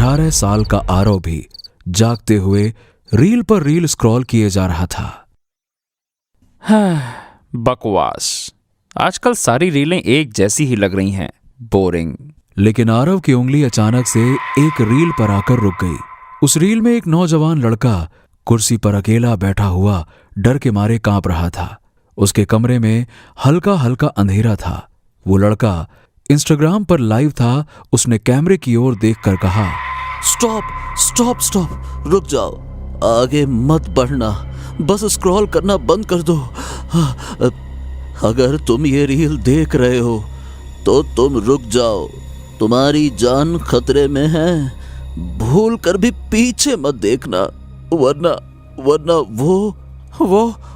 18 साल का आरव भी जागते हुए रील पर रील स्क्रॉल किए जा रहा था। बकवास, आजकल सारी रीलें एक जैसी ही लग रही हैं, बोरिंग। लेकिन आरव की उंगली अचानक से एक रील पर आकर रुक गई। उस रील में एक नौजवान लड़का कुर्सी पर अकेला बैठा हुआ डर के मारे कांप रहा था। उसके कमरे में हल्का हल्का अंधेरा था। वो लड़का इंस्टाग्राम पर लाइव था। उसने कैमरे की ओर देखकर कहा, स्टॉप स्टॉप स्टॉप, रुक जाओ, आगे मत बढ़ना, बस स्क्रॉल करना बंद कर दो। अगर तुम ये रील देख रहे हो तो तुम रुक जाओ, तुम्हारी जान खतरे में है। भूल कर भी पीछे मत देखना, वरना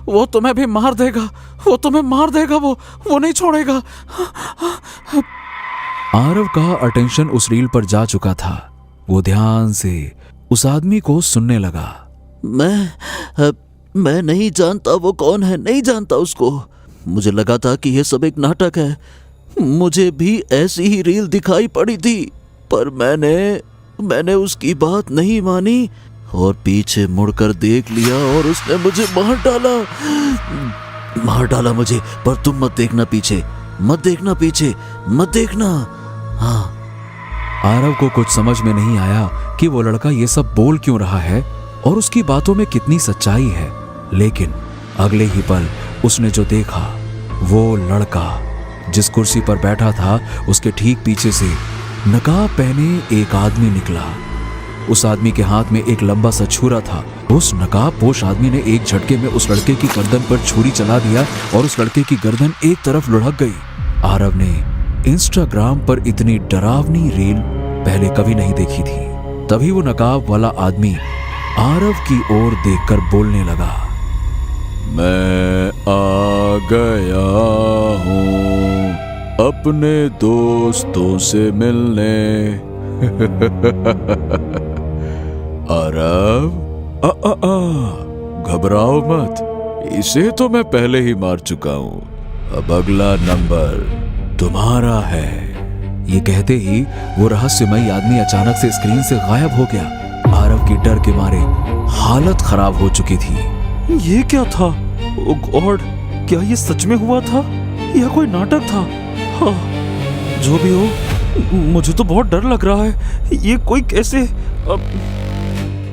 वो तुम्हें भी मार देगा, वो तुम्हें मार देगा, वो नहीं छोड़ेगा। आरव का अटेंशन उस रील पर जा चुका था। वो ध्यान से उस आदमी को सुनने लगा। मैं नहीं जानता वो कौन है, नहीं जानता उसको। मुझे लगा था कि यह सब एक नाटक है। मुझे भी ऐसी ही रील दिखाई पड़ी थी, पर मैंने उसकी बात नहीं मानी और पीछे मुड़कर देख लिया और उसने मुझे मार डाला मुझे। पर तुम मत देखना पीछे, मत देखना। हाँ। आरव को कुछ समझ में नहीं आया कि वो लड़का ये सब बोल क्यों रहा है और उसकी बातों में कितनी सच्चाई है। लेकिन अगले ही पल उसने जो देखा, वो लड़का जिस कुर्सी पर बैठा था उसके ठीक पीछे से नकाब पहने एक आदमी निकला। उस आदमी के हाथ में एक लंबा सा छुरा था। उस नकाब पोश आदमी ने एक झटके में उस लड़के की गर्दन पर छुरी चला दिया और उस लड़के की गर्दन एक तरफ लुढ़क गई। आरव ने इंस्टाग्राम पर इतनी डरावनी रील पहले कभी नहीं देखी थी। तभी वो नकाब वाला आदमी आरव की ओर देखकर बोलने लगा, मैं आ गया हूँ अपने दोस्तों से मिलने। आरव, घबराओ मत, इसे तो मैं पहले ही मार चुका हूँ। अब अगला नंबर तुम्हारा है। ये कहते ही वो रहस्यमयी आदमी अचानक से स्क्रीन से गायब हो गया। आरव की डर के मारे हालत खराब हो चुकी थी। ये क्या था? ओ गॉड, क्या ये सच में हुआ था या कोई नाटक था? हाँ, जो भी हो, मुझे तो बहुत डर लग रहा है। ये कोई कैसे?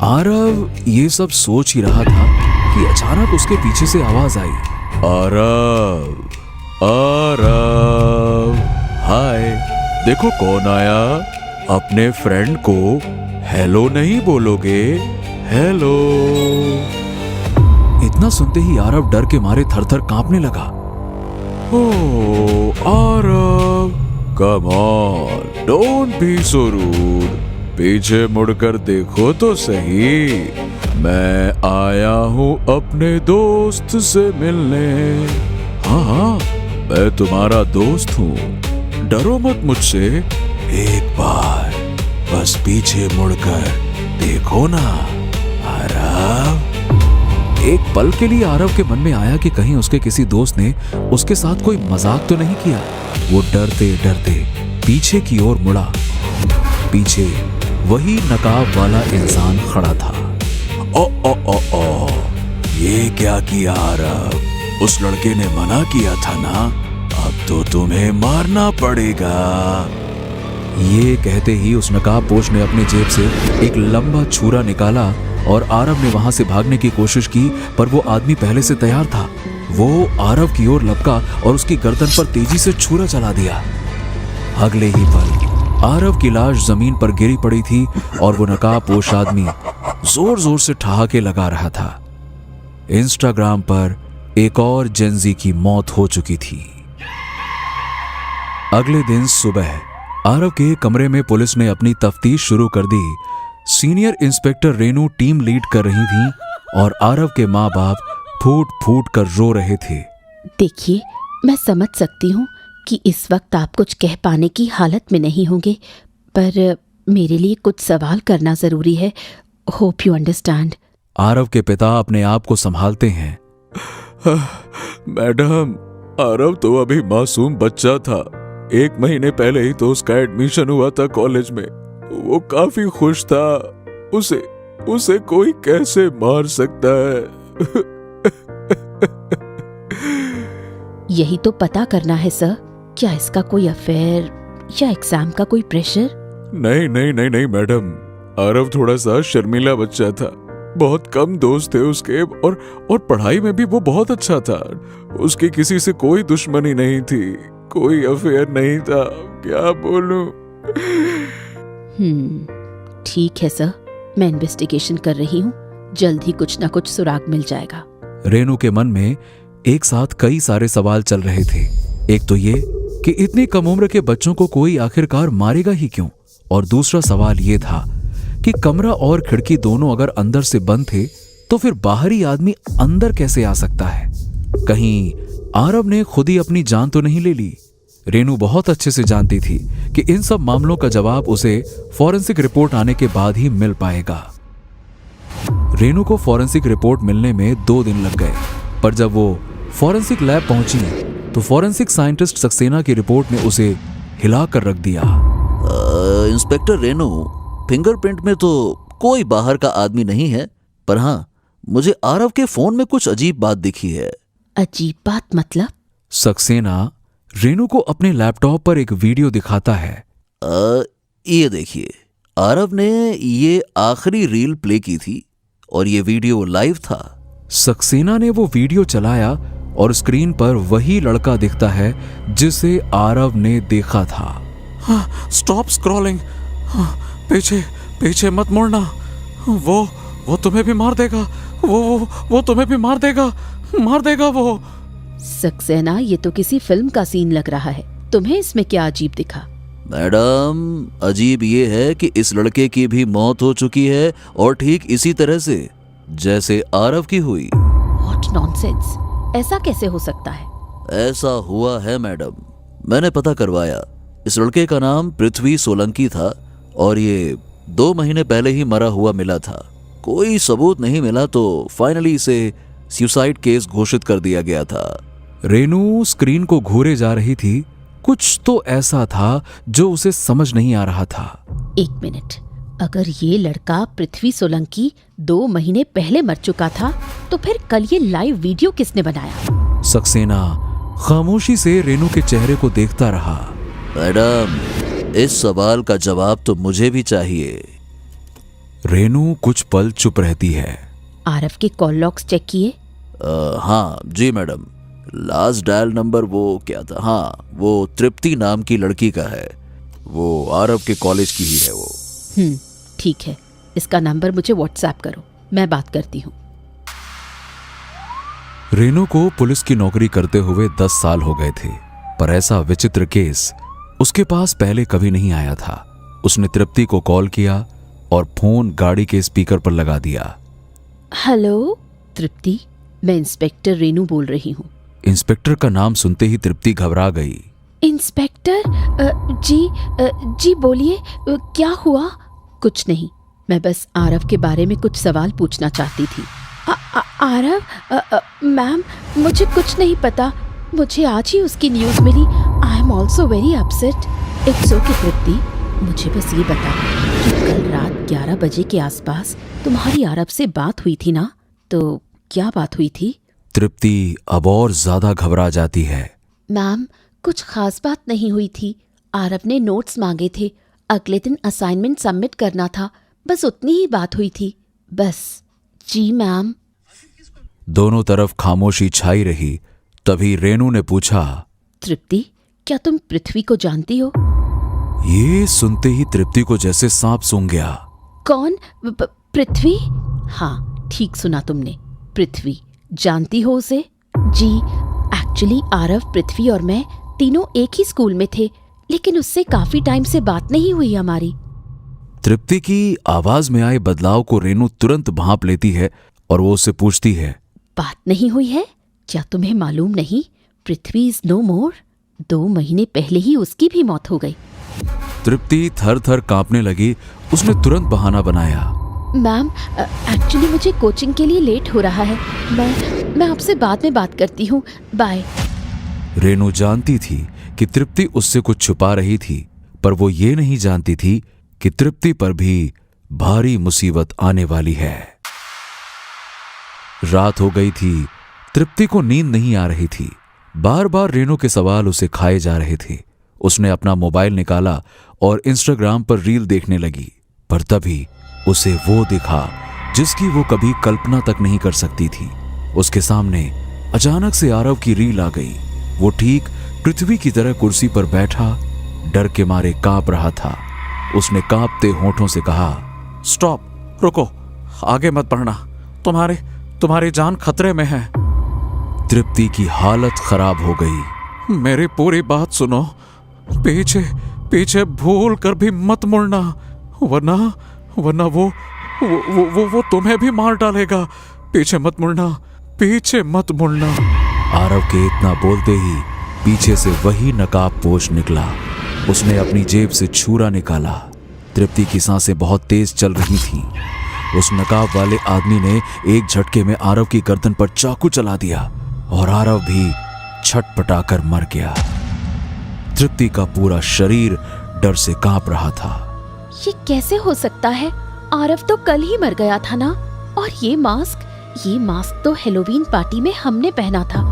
आरव ये सब सोच ही रहा था कि अचानक उसके पीछे से आवाज आई, आरव, हाय, देखो कौन आया। अपने फ्रेंड को हेलो नहीं बोलोगे? हेलो। इतना सुनते ही आरव डर के मारे थर-थर कांपने लगा। Oh Aarav, come on, don't be so rude. पीछे मुड़कर देखो तो सही, मैं आया हूँ अपने दोस्त से मिलने। हाँ, मैं तुम्हारा दोस्त हूँ, डरो मत मुझसे। एक बार बस पीछे मुड़कर देखो ना आरव। एक पल के लिए आरव के मन में आया कि कहीं उसके किसी दोस्त ने उसके साथ कोई मजाक तो नहीं किया। वो डरते डरते पीछे की ओर मुड़ा। पीछे वही नकाब वाला इंसान खड़ा था। ओ, ये क्या किया आरव? उस लड़के ने मना किया था ना, अब तो तुम्हें मारना पड़ेगा। ये कहते ही उस नकाबपोश ने अपनी जेब से एक लंबा छुरा निकाला और आरव ने वहां से भागने की कोशिश की, पर वो आदमी पहले से तैयार था। वो आरव की ओर लपका और उसकी गर्दन पर तेजी से छुरा चला दिया। अगले ही पल आरव की लाश जमीन पर गिरी पड़ी थी और वो नकाबपोश आदमी जोर जोर से ठहाके लगा रहा था। इंस्टाग्राम पर एक और जेंजी की मौत हो चुकी थी। अगले दिन सुबह आरव के कमरे में पुलिस ने अपनी तफ्तीश शुरू कर दी। Senior inspector Renu team lead कर रही थी और आरव के माँ बाप फूट फूट कर रो रहे थे। देखिए, मैं समझ सकती हूँ कि इस वक्त आप कुछ कह पाने की हालत में नहीं होंगे, पर मेरे लिए कुछ सवाल करना जरूरी है। Hope you understand. आरव के पिता अपने आप को संभालते हैं। मैडम, आरव तो अभी मासूम बच्चा था। 1 महीने पहले ही तो उसका एडमिशन हुआ था कॉलेज में। वो काफी खुश था। उसे उसे कोई कैसे मार सकता है? यही तो पता करना है सर। क्या इसका कोई अफेयर या एग्जाम का कोई प्रेशर? नहीं नहीं नहीं नहीं मैडम, आरव थोड़ा सा शर्मीला बच्चा था। बहुत कम दोस्त थे उसके और पढ़ाई में भी वो बहुत अच्छा था। उसकी किसी से कोई दुश्मनी नहीं थी, कोई अफेयर नहीं था। क्या बोलूं? ठीक है सर, मैं इन्वेस्टिगेशन कर रही हूँ। जल्द ही कुछ ना कुछ सुराग मिल जाएगा। रेनू के मन में एक साथ कई सारे सवाल चल रहे थे। एक तो ये कि इतनी कम उम्र के बच्चों को कोई आखिरकार मारेगा ही क्यों, और दूसरा सवाल ये था कि कमरा और खिड़की दोनों अगर अंदर से बंद थे तो फिर बाहरी आदमी अंदर कैसे आ सकता है? कहीं आरव ने खुद ही अपनी जान तो नहीं ले ली? रेनू बहुत अच्छे से जानती थी कि इन सब मामलों का जवाब उसे फॉरेंसिक रिपोर्ट आने के बाद ही मिल पाएगा। रेनू को फॉरेंसिक रिपोर्ट मिलने में 2 दिन लग गए, पर जब वो फॉरेंसिक लैब पहुंची तो फॉरेंसिक साइंटिस्ट सक्सेना की रिपोर्ट ने उसे हिला कर रख दिया। इंस्पेक्टर रेनू, फिंगरप्रिंट में तो कोई बाहर का आदमी नहीं है, पर हाँ, मुझे आरव के फोन में कुछ अजीब बात दिखी है। अजीब बात मतलब? सक्सेना रेनू को अपने लैपटॉप पर एक वीडियो दिखाता है। ये देखिए, आरव ने ये आखिरी रील प्ले की थी और ये वीडियो लाइव था। सक्सेना ने वो वीडियो चलाया और स्क्रीन पर वही लड़का दिखता है जिसे आरव ने देखा था। Stop scrolling. पीछे पीछे मत मुड़ना। वो तुम्हें भी मार देगा। वो तुम्हें भी मार देगा वो। सक्सेना, ये तो किसी फिल्म का सीन लग रहा है। तुम्हें इसमें क्या अजीब दिखा? मैडम, अजीब ये है कि इस लड़के की भी मौत हो चुकी है, और ठीक इसी तरह से जैसे आरव की हुई। What nonsense! ऐसा कैसे हो सकता है? ऐसा हुआ है मैडम, मैंने पता करवाया। इस लड़के का नाम पृथ्वी सोलंकी था और ये 2 महीने पहले ही मरा हुआ मिला था। कोई सबूत नहीं मिला तो फाइनली इसे सुसाइड केस घोषित कर दिया गया था। रेनू स्क्रीन को घूरे जा रही थी। कुछ तो ऐसा था जो उसे समझ नहीं आ रहा था। 1 मिनट, अगर ये लड़का पृथ्वी सोलंकी 2 महीने पहले मर चुका था तो फिर कल ये लाइव वीडियो किसने बनाया? सक्सेना खामोशी से रेनू के चेहरे को देखता रहा। मैडम, इस सवाल का जवाब तो मुझे भी चाहिए। रेनू कुछ पल चुप रहती है। आरव के कॉल लॉग्स चेक किए? हाँ जी मैडम, लास्ट डायल नंबर वो क्या था? हाँ, वो तृप्ति नाम की लड़की का है। वो आरव के कॉलेज की ही है वो। ठीक है, इसका नंबर मुझे व्हाट्सएप करो, मैं बात करती हूँ। रेनू को पुलिस की नौकरी करते हुए 10 साल हो गए थे, पर ऐसा विचित्र केस उसके पास पहले कभी नहीं आया था। उसने तृप्ति को कॉल किया और फोन गाड़ी के स्पीकर पर लगा दिया। हेलो तृप्ति, मैं इंस्पेक्टर रेनू बोल रही हूँ। इंस्पेक्टर का नाम सुनते ही तृप्ति घबरा गई। इंस्पेक्टर? जी बोलिए, क्या हुआ? कुछ नहीं, मैं बस आरव के बारे में कुछ सवाल पूछना चाहती थी। आरव? मैम, मुझे कुछ नहीं पता। मुझे आज ही उसकी न्यूज़ मिली। I am also very upset. It's okay Tripti, मुझे बस ये बता कि कल रात 11 बजे के आसपास तुम्हारी आरव से बात हुई थी ना? तो क्या बात हुई थी? तृप्ति अब और ज्यादा घबरा जाती है। मैम, कुछ खास बात नहीं हुई थी। आरव ने नोट्स मांगे थे, अगले दिन असाइनमेंट सबमिट करना था, बस उतनी ही बात हुई थी। बस। जी मैम। दोनों तरफ खामोशी छाई रही। तभी रेनू ने पूछा, तृप्ति, क्या तुम पृथ्वी को जानती हो? ये सुनते ही तृप्ति को जैसे सांप सूंघ गया। कौन? पृथ्वी? हाँ, ठीक सुना तुमने, पृथ्वी। जानती हो उसे? जी, एक्चुअली आरव, पृथ्वी और मैं तीनों एक ही स्कूल में थे, लेकिन उससे काफी टाइम से बात नहीं हुई हमारी। तृप्ति की आवाज में आए बदलाव को रेनू तुरंत भांप लेती है और वो उससे पूछती है, बात नहीं हुई है? क्या तुम्हें मालूम नहीं, पृथ्वी इज नो मोर। 2 महीने पहले ही उसकी भी मौत हो गई। तृप्ति थर थर कांपने लगी। उसने तुरंत बहाना बनाया, मैम, एक्चुअली मुझे कोचिंग के लिए लेट हो रहा है। मैं आपसे बाद में बात करती हूँ, बाय। रेनू जानती थी कि तृप्ति उससे कुछ छुपा रही थी, पर वो ये नहीं जानती थी कि तृप्ति पर भी भारी मुसीबत आने वाली है। रात हो गई थी। तृप्ति को नींद नहीं आ रही थी। बार बार रेनू के सवाल उसे खाए जा रहे थे। उसने अपना मोबाइल निकाला और इंस्टाग्राम पर रील देखने लगी, पर तभी उसे वो दिखा जिसकी वो कभी कल्पना तक नहीं कर सकती थी। उसके सामने अचानक से आरव की रील आ गई। वो ठीक पृथ्वी की तरह कुर्सी पर बैठा डर के मारे कांप रहा था। उसने कांपते होठों से कहा, स्टॉप, रुको, आगे मत बढ़ना, तुम्हारी जान खतरे में है। तृप्ति की हालत खराब हो गई। मेरी पूरी बात सुनो, पीछे भूल कर भी मत मुड़ना, वरना वो तुम्हें भी मार डालेगा। पीछे मत मुड़ना। आरव के इतना बोलते ही पीछे से वही नकाबपोश निकला। उसने अपनी जेब से छुरा निकाला। तृप्ति की सांसें बहुत तेज चल रही थीं। उस नकाब वाले आदमी ने एक झटके में आरव की गर्दन पर चाकू चला दिया और आरव भी छटपटाकर मर गया। तृप्ति का पूरा शरीर डर से कांप रहा था। ये कैसे हो सकता है? आरव तो कल ही मर गया था ना। और ये मास्क तो हेलोवीन पार्टी में हमने पहना था।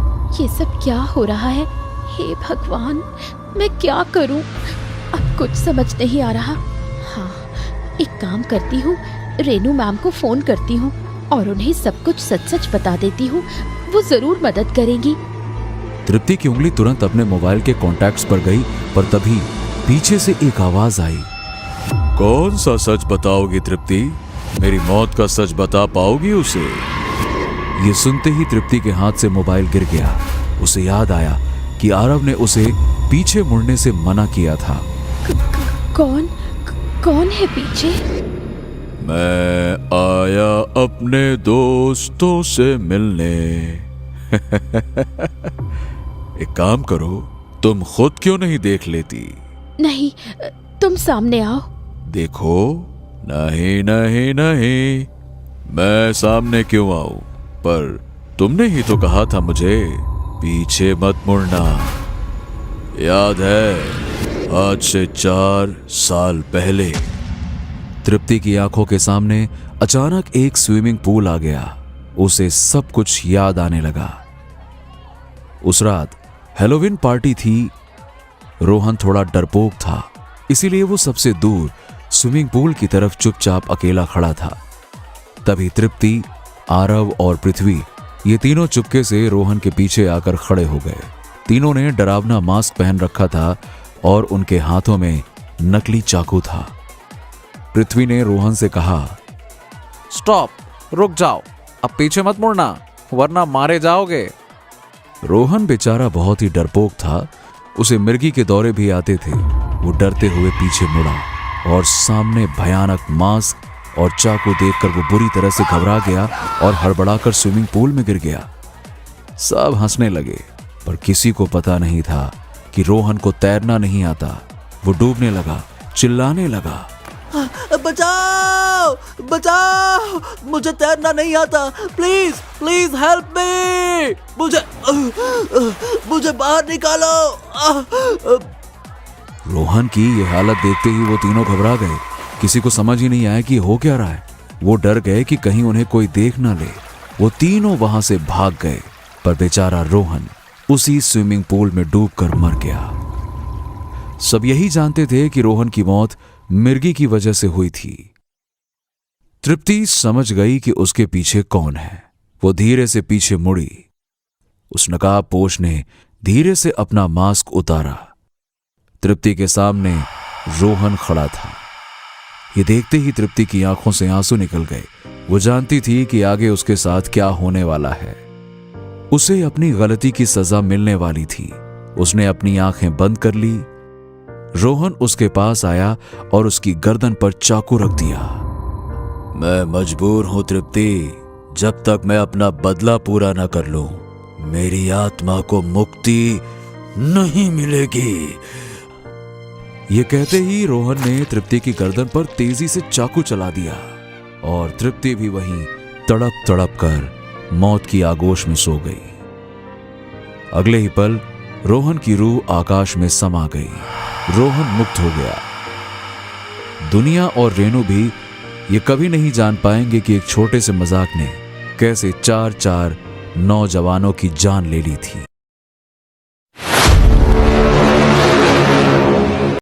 ये सब क्या हो रहा है? हे भगवान, मैं क्या करूं? अब कुछ समझ नहीं आ रहा। हाँ, एक काम करती हूँ, रेनू मैम को फोन करती हूँ और उन्हें सब कुछ सच बता देती हूँ। वो जरूर मदद करेंगी। तृप्ति की उंगली तुरंत अपने मोबाइल के कॉन्टैक्ट्स पर गई, पर तभी पीछे से एक आवाज आई। कौन सा सच बताओगी तृप्ति? मेरी मौत का सच बता पाओगी उसे? ये सुनते ही तृप्ति के हाथ से मोबाइल गिर गया। उसे याद आया कि आरव ने उसे पीछे मुड़ने से मना किया था। कौन है पीछे? मैं आया अपने दोस्तों से मिलने। एक काम करो, तुम खुद क्यों नहीं देख लेती? नहीं, तुम सामने आओ। देखो, नहीं, मैं सामने क्यों आऊं? पर तुमने ही तो कहा था मुझे पीछे मत मुड़ना। याद है, आज से 4 साल पहले। तृप्ति की आंखों के सामने अचानक एक स्विमिंग पूल आ गया। उसे सब कुछ याद आने लगा। उस रात हेलोवीन पार्टी थी। रोहन थोड़ा डरपोक था, इसीलिए वो सबसे दूर स्विमिंग पूल की तरफ चुपचाप अकेला खड़ा था। तभी तृप्ति, आरव और पृथ्वी, ये तीनों चुपके से रोहन के पीछे आकर खड़े हो गए। तीनों ने डरावना मास्क पहन रखा था और उनके हाथों में नकली चाकू था। पृथ्वी ने रोहन से कहा, स्टॉप, रुक जाओ, अब पीछे मत मुड़ना, वरना मारे जाओगे। रोहन बेचारा बहुत ही डरपोक था। उसे मिर्गी के दौरे भी आते थे। वो डरते हुए पीछे मुड़ा और सामने भयानक मास्क और चाकू देखकर वो बुरी तरह से घबरा गया और हड़बड़ाकर स्विमिंग पूल में गिर गया। सब हंसने लगे, पर किसी को पता नहीं था कि रोहन को तैरना नहीं आता। वो डूबने लगा, चिल्लाने लगा, बचाओ, मुझे तैरना नहीं आता, प्लीज हेल्प मी, मुझे बाहर निकालो। रोहन की ये हालत देखते ही वो तीनों घबरा गए। किसी को समझ ही नहीं आया कि हो क्या रहा है। वो डर गए कि कहीं उन्हें कोई देख ना ले। वो तीनों वहां से भाग गए, पर बेचारा रोहन उसी स्विमिंग पूल में डूबकर मर गया। सब यही जानते थे कि रोहन की मौत मिर्गी की वजह से हुई थी। तृप्ति समझ गई कि उसके पीछे कौन है। वो धीरे से पीछे मुड़ी। उस नकाबपोश ने धीरे से अपना मास्क उतारा। तृप्ति के सामने रोहन खड़ा था। ये देखते ही तृप्ति की आंखों से आंसू निकल गए। वो जानती थी कि आगे उसके साथ क्या होने वाला है। उसे अपनी गलती की सजा मिलने वाली थी। उसने अपनी आंखें बंद कर ली। रोहन उसके पास आया और उसकी गर्दन पर चाकू रख दिया। मैं मजबूर हूं तृप्ति, जब तक मैं अपना बदला पूरा न कर लूं, मेरी आत्मा को मुक्ति नहीं मिलेगी। ये कहते ही रोहन ने तृप्ति की गर्दन पर तेजी से चाकू चला दिया और तृप्ति भी वहीं तड़प तड़प कर मौत की आगोश में सो गई। अगले ही पल रोहन की रूह आकाश में समा गई। रोहन मुक्त हो गया। दुनिया और रेनू भी ये कभी नहीं जान पाएंगे कि एक छोटे से मजाक ने कैसे 4 नौजवानों की जान ले ली थी।